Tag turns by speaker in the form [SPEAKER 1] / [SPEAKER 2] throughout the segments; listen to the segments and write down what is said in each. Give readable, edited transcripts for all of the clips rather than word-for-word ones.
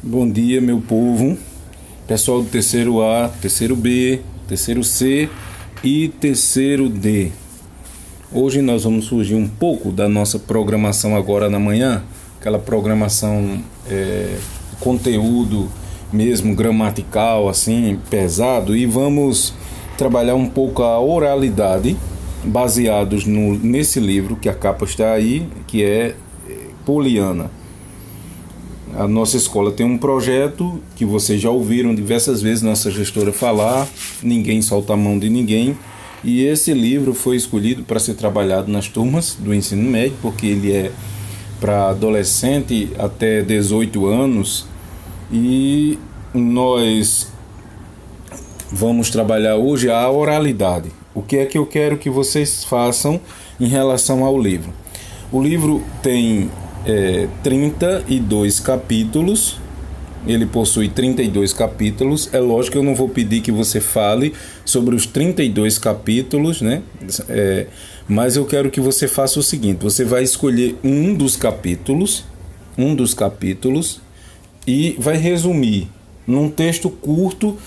[SPEAKER 1] Bom dia, meu povo, pessoal do terceiro A, terceiro B, terceiro C e terceiro D. Hoje nós vamos surgir um pouco da nossa programação agora na manhã, aquela programação conteúdo mesmo gramatical, assim, pesado, e vamos trabalhar um pouco a oralidade, baseados nesse livro, que a capa está aí, que é Poliana. A nossa escola tem um projeto que vocês já ouviram diversas vezes nossa gestora falar, ninguém solta a mão de ninguém, e esse livro foi escolhido para ser trabalhado nas turmas do ensino médio, porque ele é para adolescente até 18 anos, e nós vamos trabalhar hoje a oralidade. O que é que eu quero que vocês façam em relação ao livro? O livro tem 32 capítulos, ele possui 32 capítulos. É lógico que eu não vou pedir que você fale sobre os 32 capítulos, né? Mas eu quero que você faça o seguinte: você vai escolher um dos capítulos e vai resumir num texto curto,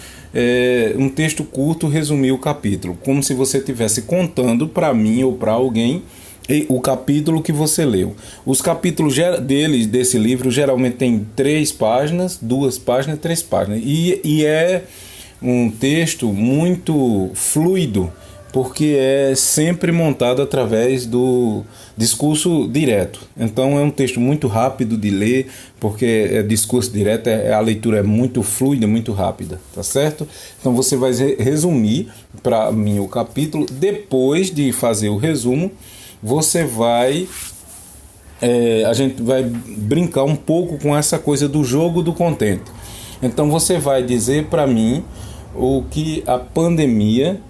[SPEAKER 1] resumir o capítulo, como se você estivesse contando para mim ou para alguém o capítulo que você leu. Os capítulos desse livro geralmente tem 3 páginas, 2 páginas, 3 páginas. E é um texto muito fluido, porque é sempre montado através do discurso direto. Então é um texto muito rápido de ler, porque é discurso direto, a leitura é muito fluida, muito rápida, tá certo? Então você vai resumir para mim o capítulo. Depois de fazer o resumo, a gente vai brincar um pouco com essa coisa do jogo do contente. Então você vai dizer para mim o que a pandemia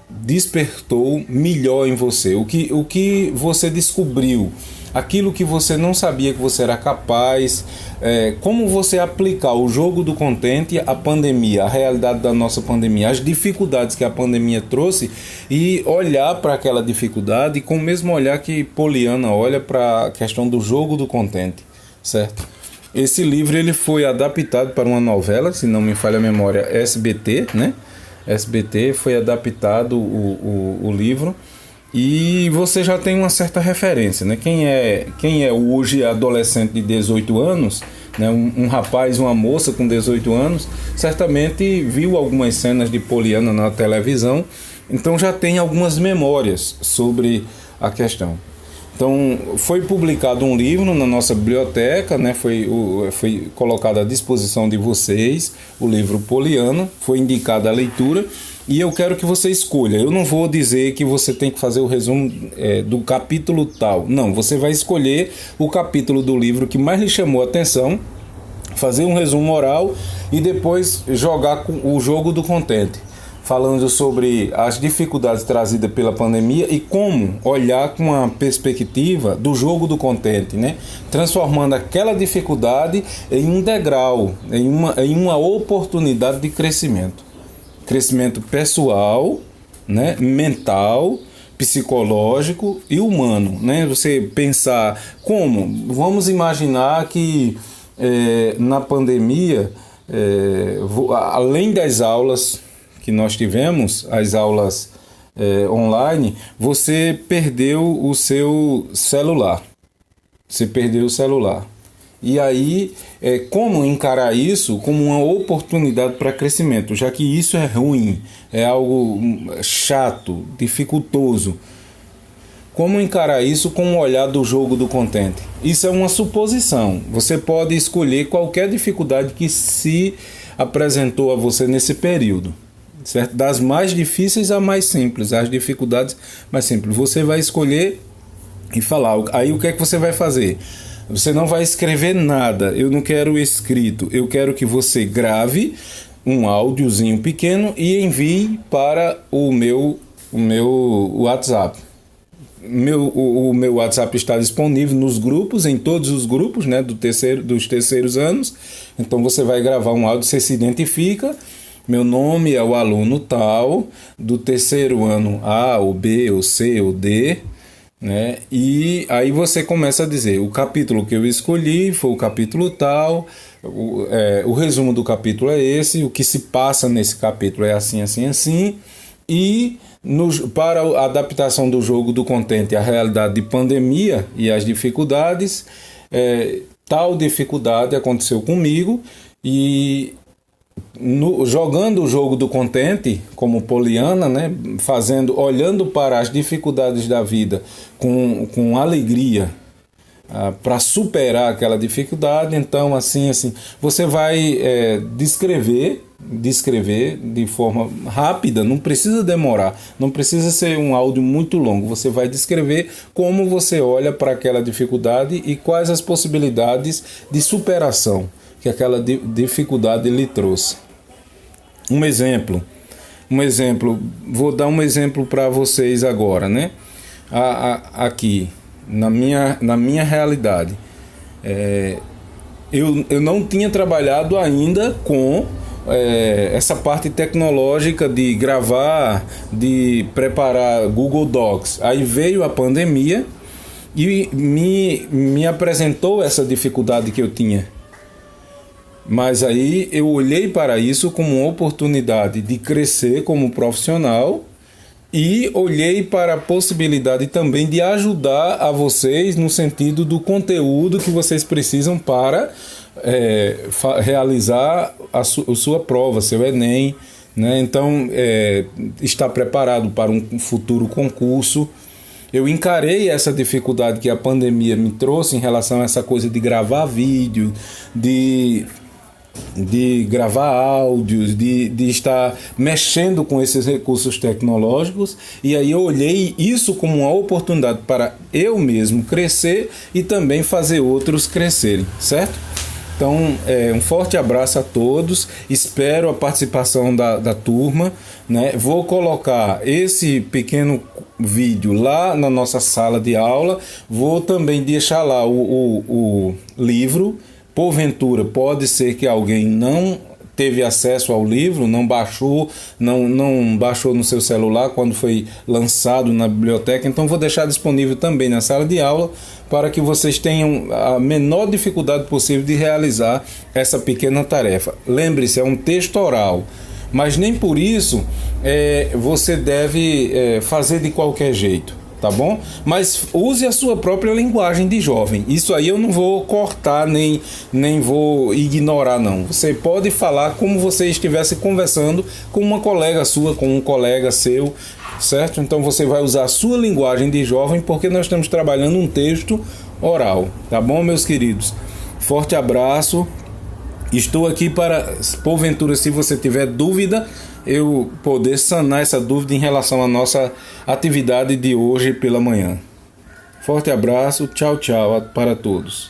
[SPEAKER 1] despertou melhor em você, o que você descobriu, aquilo que você não sabia que você era capaz, como você aplicar o jogo do contente à pandemia, a realidade da nossa pandemia, as dificuldades que a pandemia trouxe, e olhar para aquela dificuldade com o mesmo olhar que Poliana olha para a questão do jogo do contente, certo? Esse livro ele foi adaptado para uma novela, se não me falha a memória, SBT, né? SBT foi adaptado o livro, e você já tem uma certa referência, né? Quem é hoje adolescente de 18 anos, né? Um rapaz, uma moça com 18 anos, certamente viu algumas cenas de Poliana na televisão, então já tem algumas memórias sobre a questão. Então, foi publicado um livro na nossa biblioteca, né? Foi colocado à disposição de vocês, o livro Poliana, foi indicada a leitura, e eu quero que você escolha. Eu não vou dizer que você tem que fazer o resumo do capítulo tal. Não, você vai escolher o capítulo do livro que mais lhe chamou a atenção, fazer um resumo oral e depois jogar o jogo do contente, falando sobre as dificuldades trazidas pela pandemia e como olhar com a perspectiva do jogo do contente, né? Transformando aquela dificuldade em um degrau, em uma oportunidade de crescimento. Crescimento pessoal, né? Mental, psicológico e humano, né? Você pensar como, vamos imaginar que na pandemia, além das aulas que nós tivemos, as aulas online, você perdeu o seu celular. E aí, como encarar isso como uma oportunidade para crescimento, já que isso é ruim, é algo chato, dificultoso. Como encarar isso com o olhar do jogo do contente? Isso é uma suposição. Você pode escolher qualquer dificuldade que se apresentou a você nesse período, certo? Das mais difíceis a mais simples, as dificuldades mais simples. Você vai escolher e falar. Aí o que é que você vai fazer? Você não vai escrever nada. Eu não quero escrito. Eu quero que você grave um áudiozinho pequeno e envie para o meu WhatsApp. O meu WhatsApp está disponível nos grupos, em todos os grupos, né, dos terceiros anos. Então você vai gravar um áudio, você se identifica. Meu nome é o aluno tal, do terceiro ano A, ou B, ou C, ou D. né? E aí você começa a dizer: o capítulo que eu escolhi foi o capítulo tal, o resumo do capítulo é esse, o que se passa nesse capítulo é assim, assim, assim, e para a adaptação do jogo do Contente à realidade de pandemia e as dificuldades, tal dificuldade aconteceu comigo, e jogando o jogo do Contente como Poliana, né, olhando para as dificuldades da vida com alegria, para superar aquela dificuldade. Então, assim, você vai descrever de forma rápida, não precisa demorar, não precisa ser um áudio muito longo. Você vai descrever como você olha para aquela dificuldade e quais as possibilidades de superação que aquela dificuldade lhe trouxe. Um exemplo, vou dar um exemplo para vocês agora, né? Aqui, na minha realidade, eu não tinha trabalhado ainda com essa parte tecnológica de gravar, de preparar Google Docs. Aí veio a pandemia e me apresentou essa dificuldade que eu tinha. Mas aí eu olhei para isso como uma oportunidade de crescer como profissional e olhei para a possibilidade também de ajudar a vocês no sentido do conteúdo que vocês precisam para realizar a sua prova, seu Enem, né? Então, estar preparado para um futuro concurso. Eu encarei essa dificuldade que a pandemia me trouxe em relação a essa coisa de gravar vídeo, de gravar áudios, de estar mexendo com esses recursos tecnológicos, e aí eu olhei isso como uma oportunidade para eu mesmo crescer e também fazer outros crescerem, certo? Então, um forte abraço a todos, espero a participação da turma, né? Vou colocar esse pequeno vídeo lá na nossa sala de aula, vou também deixar lá o livro. Porventura, pode ser que alguém não teve acesso ao livro, não baixou no seu celular quando foi lançado na biblioteca, então vou deixar disponível também na sala de aula para que vocês tenham a menor dificuldade possível de realizar essa pequena tarefa. Lembre-se, é um texto oral, mas nem por isso você deve fazer de qualquer jeito. Tá bom? Mas use a sua própria linguagem de jovem. Isso aí eu não vou cortar nem vou ignorar, não. Você pode falar como você estivesse conversando com uma colega sua, com um colega seu, certo? Então você vai usar a sua linguagem de jovem, porque nós estamos trabalhando um texto oral. Tá bom, meus queridos? Forte abraço. Estou aqui para, porventura, se você tiver dúvida, eu poder sanar essa dúvida em relação à nossa atividade de hoje pela manhã. Forte abraço, tchau, tchau para todos.